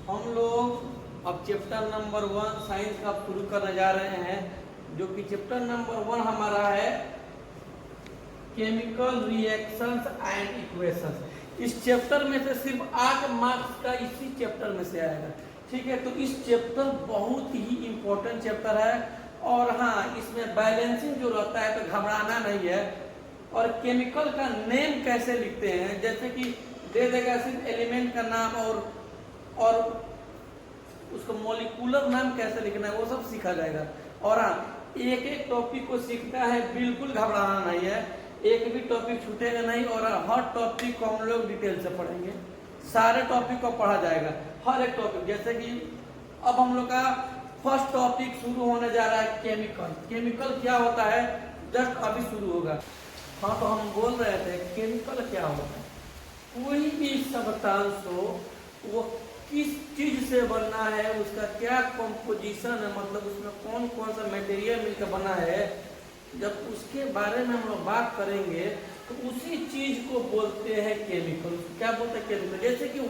हम लोग अब चैप्टर नंबर 1 साइंस का शुरू करने जा रहे हैं, जो कि चैप्टर नंबर 1 हमारा है केमिकल रिएक्शंस एंड इक्वेशंस। इस चैप्टर में से सिर्फ 8 मार्क्स का इसी चैप्टर में से आएगा। ठीक है, तो इस चैप्टर बहुत ही इम्पोर्टेंट चैप्टर है। और हाँ, इसमें बैलेंसिंग जो रहता है तो घबराना नहीं है। और केमिकल का नेम कैसे लिखते हैं, जैसे कि दे देगा सिर्फ एलिमेंट का नाम और उसका मॉलिक्यूलर नाम कैसे लिखना है वो सब सीखा जाएगा। और हाँ, एक एक टॉपिक को सीखता है, बिल्कुल घबराना नहीं है, एक भी टॉपिक छूटेगा नहीं। और हर टॉपिक को हम लोग डिटेल से पढ़ेंगे, सारे टॉपिक को पढ़ा जाएगा, हर एक टॉपिक। जैसे कि अब हम लोग का फर्स्ट टॉपिक शुरू होने जा रहा है केमिकल। केमिकल क्या होता है जस्ट अभी शुरू होगा। हाँ, तो हम बोल रहे थे केमिकल क्या होता है। कोई भी सब्सटेंस हो, वो किस चीज से बना है, उसका क्या कंपोजिशन है, मतलब उसमें कौन कौन सा मटेरियल मिलकर बना है, जब उसके बारे में हम लोग बात करेंगे तो उसी चीज को बोलते हैं केमिकल। क्या बोलते हैं केमिकल। जैसे कि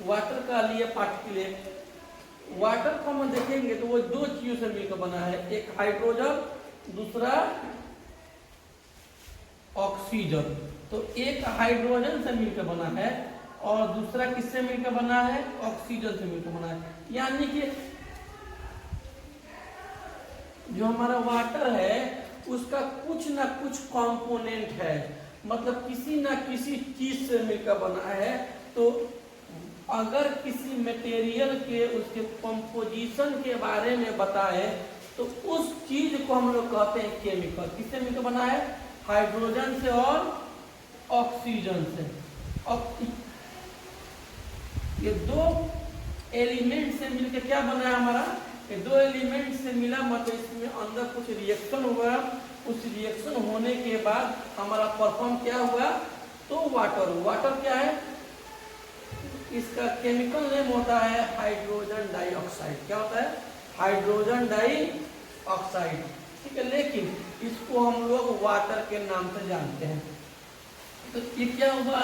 वाटर का लिए पार्टिकुलेट, वाटर को हम देखेंगे तो वो दो चीजों से मिलकर बना है, एक हाइड्रोजन, दूसरा ऑक्सीजन। तो एक हाइड्रोजन से मिलकर बना है और दूसरा किससे मिलकर बना है, ऑक्सीजन से मिलकर बना है। यानी कि जो हमारा वाटर है उसका कुछ ना कुछ कंपोनेंट है, मतलब किसी ना किसी चीज से मिलकर बना है। तो अगर किसी मटेरियल के उसके कंपोजिशन के बारे में बताए तो उस चीज को हम लोग कहते हैं केमिकल। किससे मिलकर बना है, हाइड्रोजन से और ऑक्सीजन से। ये दो एलिमेंट से मिलकर क्या बना है हमारा, ये दो एलिमेंट से मिला, मतलब इसमें अंदर कुछ रिएक्शन हुआ। उस रिएक्शन होने के बाद हमारा परफॉर्म क्या हुआ, तो वाटर क्या है, इसका केमिकल नेम होता है हाइड्रोजन डाइऑक्साइड। क्या होता है, हाइड्रोजन डाइऑक्साइड। ठीक है, लेकिन इसको हम लोग वाटर के नाम से जानते हैं। तो ये क्या हुआ,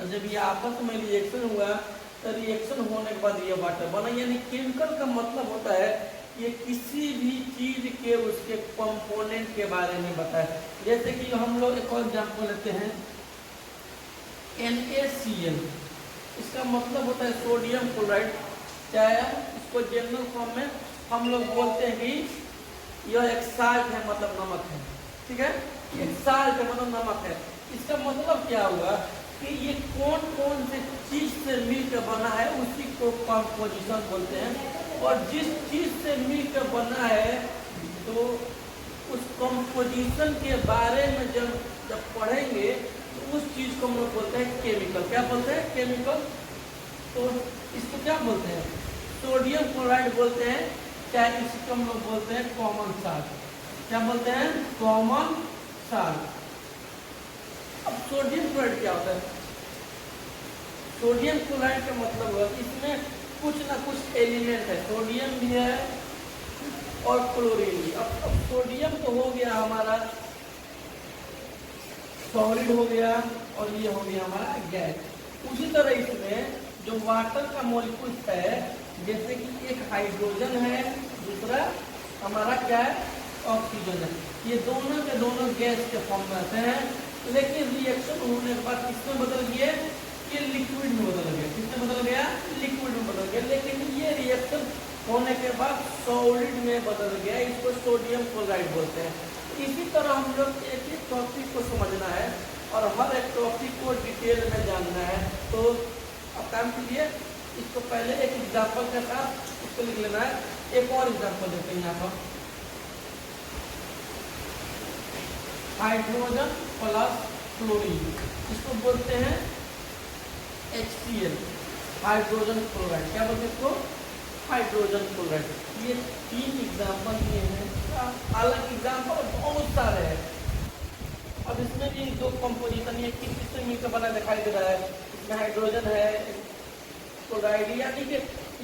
जब ये आपस में रिएक्शन हुआ तो रिएक्शन होने के बाद ये वाटर बना। यानी केमिकल का मतलब होता है ये किसी भी चीज के उसके कंपोनेंट के बारे में बताए। जैसे कि हम लोग एक और एग्जाम्पल लेते हैं NaCl। इसका मतलब होता है सोडियम क्लोराइड। चाहे इसको जनरल फॉर्म में हम लोग बोलते हैं कि यह एक साल्ट है, मतलब नमक है। ठीक है, एक साल्ट है मतलब नमक है। इसका मतलब क्या हुआ कि ये कौन कौन से चीज से मिलकर बना है उसी को कंपोजिशन बोलते हैं। और जिस चीज से मिलकर बना है तो उस कंपोजिशन के बारे में जब पढ़ेंगे तो उस चीज को हम लोग बोलते हैं केमिकल। क्या बोलते हैं, केमिकल। तो इसको क्या बोलते हैं, सोडियम क्लोराइड बोलते हैं, चाहे इसको हम लोग बोलते हैं कॉमन साल्ट। क्या बोलते हैं, कॉमन साल्ट। अब सोडियम क्लोराइड क्या होता है, सोडियम क्लोराइड का मतलब है इसमें कुछ ना कुछ एलिमेंट है, सोडियम भी है और क्लोरीन भी। अब सोडियम तो हो गया हमारा सॉलिड हो गया और ये हो गया हमारा गैस। उसी तरह इसमें जो वाटर का मॉलिक्यूल है, जैसे कि एक हाइड्रोजन है, दूसरा हमारा क्या है, ऑक्सीजन है। ये दोनों के दोनों गैस के फॉर्म में आते हैं, लेकिन रिएक्शन होने के बाद किसमें बदल गया, ये लिक्विड में बदल गया। किसमें बदल गया, लिक्विड में बदल गया। लेकिन ये रिएक्शन होने के बाद सॉलिड में बदल गया, इसको सोडियम क्लोराइड बोलते हैं। इसी तरह हम लोग एक एक टॉपिक को समझना है और हर एक टॉपिक को डिटेल में जानना है। तो अब काम कीजिए, इसको पहले एक एग्जाम्पल के साथ इसको लिख लेना है। एक और एग्जाम्पल देते हैं यहाँ पर, हाइड्रोजन प्लस क्लोरीन, इसको बोलते हैं HCl, हाइड्रोजन क्लोराइड। क्या बोलते हैं इसको, हाइड्रोजन क्लोराइड। ये 3 एग्जाम्पल दिए हैं, अलग एग्जाम्पल बहुत सारे हैं। अब इसमें भी दो कंपोजिशन, ये किस चीज से मिलकर बना दिखाई दे रहा है, इसमें हाइड्रोजन है, क्लोराइड। यानी कि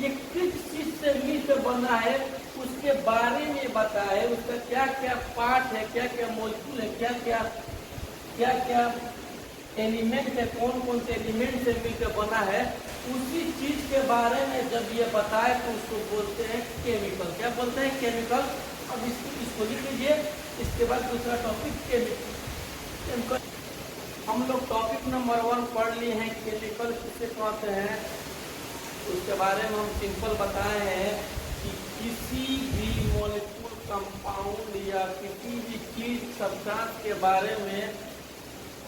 ये किस चीज से मिलकर बना है उसके बारे में बताए, उसका क्या क्या पार्ट है, क्या क्या मॉलिक्यूल है, क्या क्या एलिमेंट है, कौन कौन से एलिमेंट से मिलकर बना है, उसी चीज के बारे में जब ये बताए तो उसको बोलते हैं केमिकल। क्या बोलते हैं? केमिकल। अब इसको लिख लीजिए। इसके बाद दूसरा टॉपिक केमिकल। हम लोग टॉपिक नंबर 1 पढ़ लिए हैं, केमिकल किसे कहते हैं। उसके बारे में हम सिंपल बताए हैं कि किसी भी मॉलिक्यूल, कंपाउंड या किसी भी चीज, सब्सटेंस के बारे में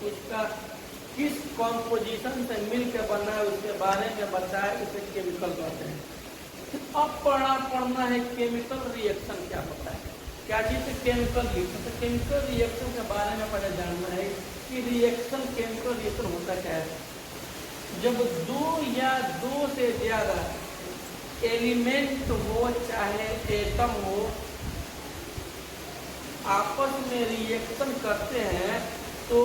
उसका किस कॉम्पोजिशन से मिलकर बना है उसके बारे में बताए, उसे केमिकल कहते हैं। अब पढ़ना है केमिकल रिएक्शन क्या होता है, क्या चीज है केमिकल रिएक्शन। तो केमिकल रिएक्शन के बारे में पहले जानना है कि रिएक्शन, केमिकल रिएक्शन होता क्या है। जब दो या दो से ज्यादा एलिमेंट हो, चाहे एटम हो, आपस में रिएक्शन करते हैं तो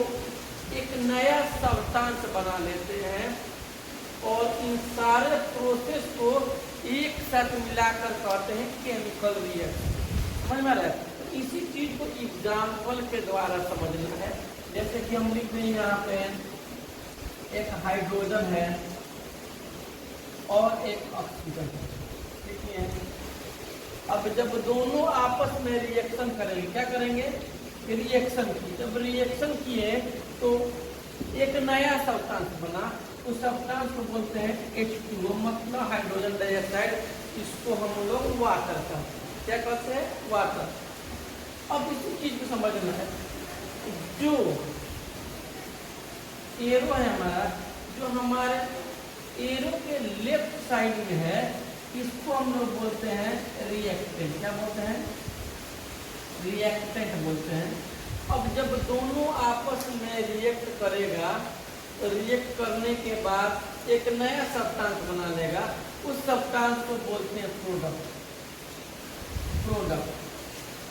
एक नया सब्सटेंस बना लेते हैं और इन सारे प्रोसेस को एक साथ मिलाकर कहते हैं केमिकल रिएक्शन। समझ में आ रहा है? तो इसी चीज को एग्जाम्पल के द्वारा समझना है। जैसे कि हम लिख दें यहाँ पे एक हाइड्रोजन है और एक ऑक्सीजन है, ठीक है। अब जब दोनों आपस में रिएक्शन करेंगे, क्या करेंगे? रिएक्शन की। जब रिएक्शन किए तो एक नया सब्सटेंस बना, उस सब्सटेंस को बोलते हैं H2O, मतलब हाइड्रोजन डाइऑक्साइड। इसको हम लोग वाटर कहते हैं। क्या कहते हैं? वाटर। अब इसी चीज को समझना है, जो एरो है हमारा, जो हमारे एरो के लेफ्ट साइड में है, इसको हम लोग बोलते हैं रिएक्टेंट। क्या बोलते हैं? रिएक्टेंट बोलते हैं। अब जब दोनों आपस में रिएक्ट करेगा तो रिएक्ट करने के बाद एक नया सब्सटेंस बना लेगा, उस सब्सटेंस को बोलते हैं प्रोडक्ट।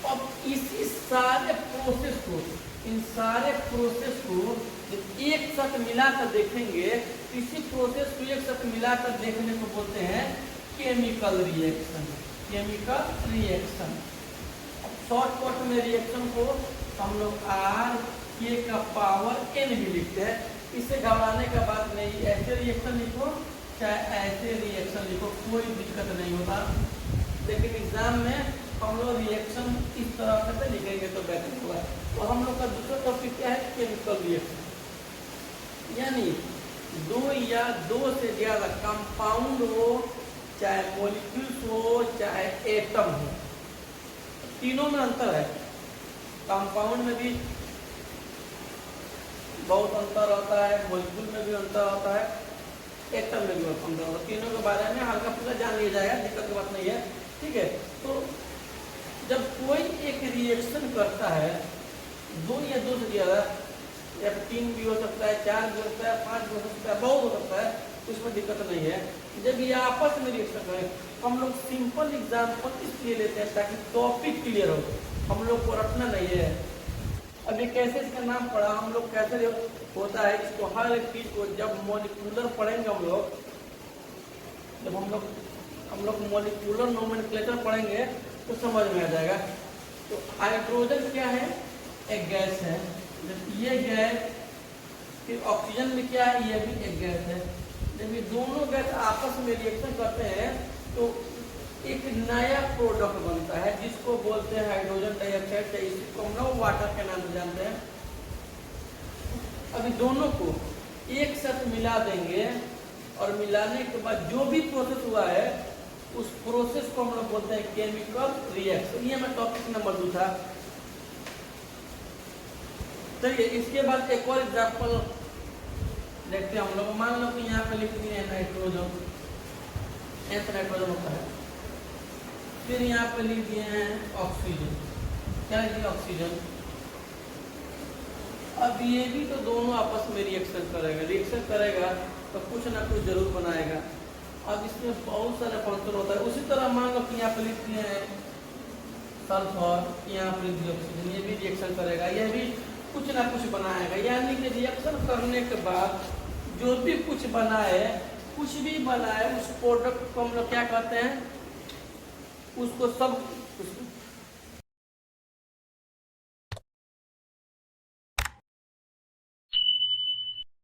अब इसी सारे प्रोसेस को, इन सारे प्रोसेस को एक साथ मिलाकर देखेंगे, इसी प्रोसेस को एक साथ मिलाकर देखने को बोलते हैं chemical reaction. Chemical reaction. Shortcut में रिएक्शन को हम लोग R(K) का पावर n भी लिखते हैं। इससे घबराने का बात नहीं, ऐसे रिएक्शन लिखो चाहे ऐसे रिएक्शन लिखो, कोई दिक्कत नहीं होता। लेकिन एग्जाम में हम लोग रिएक्शन इस तरह से लिखेंगे तो बेहतर होगा। तो हम लोग का दूसरा टॉपिक क्या है? Chemical reaction. यानी दो या दो से ज्यादा कंपाउंड हो, चाहे मॉलिक्यूल्स हो, चाहे एटम हो, तीनों में अंतर है। कंपाउंड में भी बहुत अंतर होता है, मॉलिक्यूल में भी अंतर होता है, एटम में भी अंतर होता है। तीनों के बारे में हल्का फुल्का जान लिया जाएगा, दिक्कत की बात नहीं है, ठीक है। तो जब कोई एक रिएक्शन करता है, दो या दो से ज्यादा, या 3 भी हो सकता है, 4 भी हो सकता है, 5 भी हो सकता है, बहुत हो सकता है, उसमें दिक्कत नहीं है। जब ये आपस में रिएक्शन करें, हम लोग सिंपल एग्जाम्पल इसलिए लेते हैं ताकि टॉपिक क्लियर हो, हम लोग को रटना नहीं है। अभी कैसे इसका नाम पढ़ा, हम लोग कैसे होता है इसको, हर एक चीज को जब मॉलिक्यूलर पढ़ेंगे हम लोग, जब हम लोग मॉलिक्यूलर नोमेनक्लेचर पढ़ेंगे तो समझ में आ जाएगा। तो हाइड्रोजन क्या है? एक गैस है। जब ये गैस, फिर ऑक्सीजन भी क्या है? ये भी एक गैस है। जब ये दोनों गैस आपस में रिएक्शन करते हैं तो एक नया प्रोडक्ट बनता है जिसको बोलते हैं हाइड्रोजन डाइऑक्साइड, इसको हम लोग वाटर के नाम से जानते हैं। अभी दोनों को एक साथ मिला देंगे और मिलाने के बाद जो भी प्रोसेस हुआ है उस प्रोसेस को हम लोग बोलते हैं केमिकल रिएक्शन। ये मैं टॉपिक नंबर 2 था। चलिए इसके बाद एक और एग्जाम्पल देखते हैं हम लोग। मान लो कि यहाँ पे लिख दिए नाइट्रोजन, नाइट्रोजन होता है। फिर यहाँ पे लिख दिए हैं ऑक्सीजन, क्या लिख दिया? ऑक्सीजन। अब ये भी तो दोनों आपस में रिएक्शन करेगा तो कुछ ना कुछ जरूर बनाएगा। अब इसमें बहुत सारे फंक्शन होता है। उसी तरह मान लो कि यहाँ पे लिख दिए हैं सल्फर, यहाँ पे लिख दिया ऑक्सीजन, ये भी रिएक्शन करेगा, यह भी कुछ ना कुछ बनाएगा। यानी कि रिएक्शन करने के बाद जो भी कुछ बनाए, उस प्रोडक्ट को हम लोग क्या कहते हैं? उसको सब